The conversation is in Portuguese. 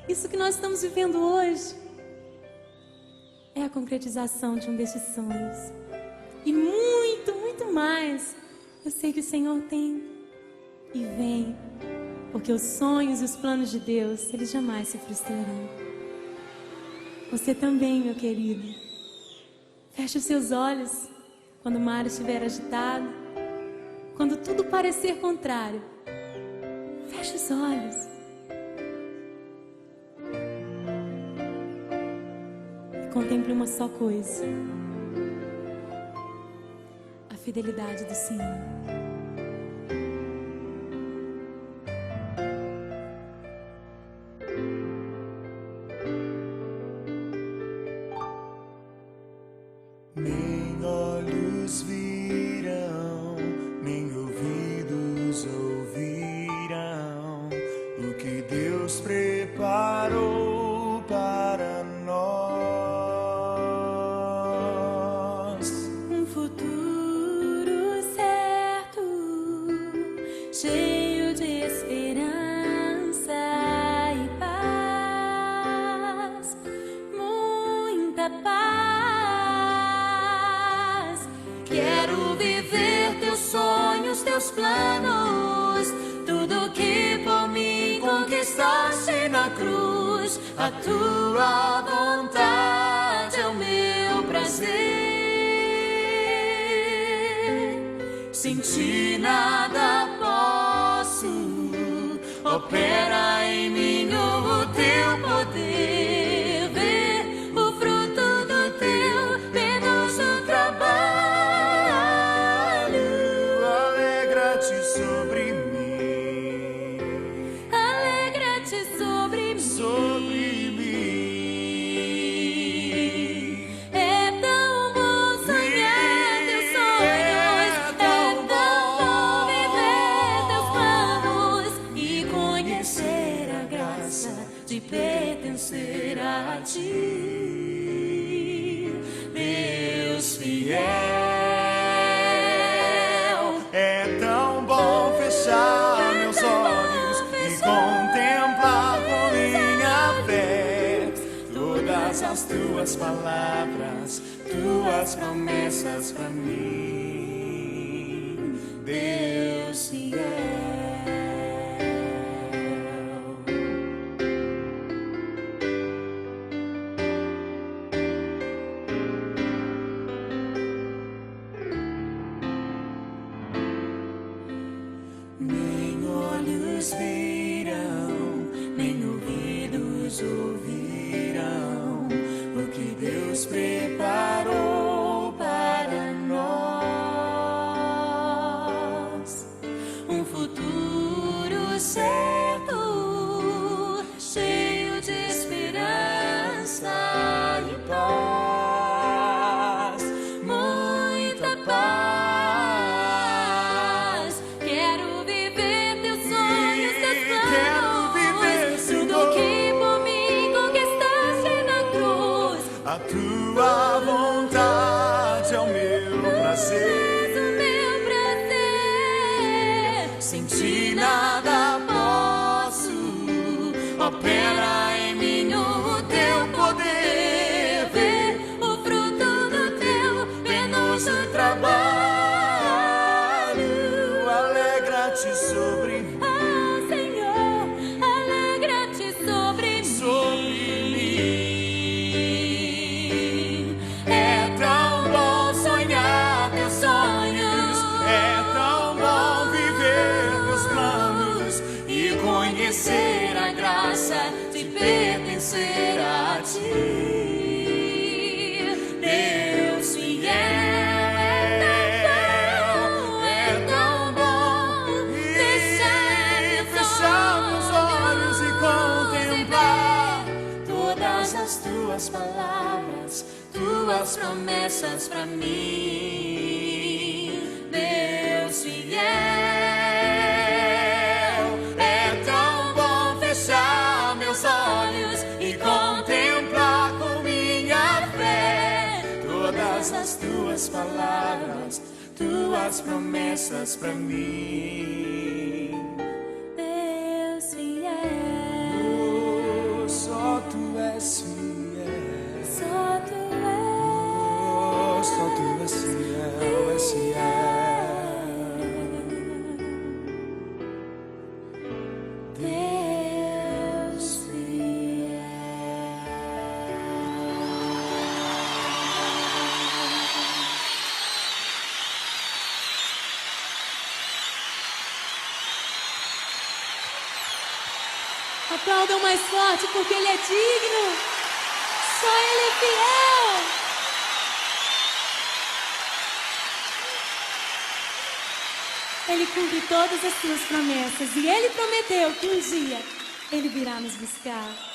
Isso que nós estamos vivendo hoje é a concretização de um desses sonhos. E muito, muito mais eu sei que o Senhor tem e vem, porque os sonhos e os planos de Deus, eles jamais se frustrarão. Você também, meu querido. Feche os seus olhos quando o mar estiver agitado, quando tudo parecer contrário. Feche os olhos. E contemple uma só coisa: a fidelidade do Senhor. Nem olhos viram, nem ouvidos ouvirão o que Deus preparou para nós. Um futuro certo, cheio de esperança e paz, muita paz. Quero viver teus sonhos, teus planos, tudo que por mim conquistaste na cruz. A tua vontade é o meu prazer. Sem ti nada posso, opera em mim o teu poder. Ver o fruto do teu penoso trabalho. Alegra-te sobre mim, Alegra-te sobre mim. sobre mim. É tão bom sonhar teus sonhos, é tão bom viver teus planos e conhecer a graça de pertencer a ti, Deus fiel. É tão bom fechar meus olhos e contemplar com minha fé todas as tuas palavras, tuas promessas para mim, Deus fiel. Nem olhos viram, nem ouvidos ouvirão o que Deus preparou para nós. Um futuro certo, cheio de esperança e paz, muita paz. Quero viver teus sonhos, teus Quero viver, planos, Senhor, tudo que por mim conquistaste na cruz. a tua vontade é o meu prazer. És o meu prazer. Sem ti nada posso, opera em mim o teu poder. Ver o fruto do teu penoso Trabalho, alegra-te sobre mim, Ah, Senhor, alegra-te sobre mim. É tão bom sonhar teus sonhos, é tão bom viver teus planos e conhecer a graça de pertencer a ti, Deus fiel. É tão bom fechar meus olhos e contemplar todas as tuas palavras, tuas promessas para mim, Deus fiel. É tão bom fechar meus olhos e contemplar com minha fé todas as tuas palavras, tuas promessas para mim, Deus fiel. Deus Aplaudam mais forte porque Ele é digno. Só Ele é fiel. Ele cumpre todas as suas promessas. E Ele prometeu que um dia Ele virá nos buscar.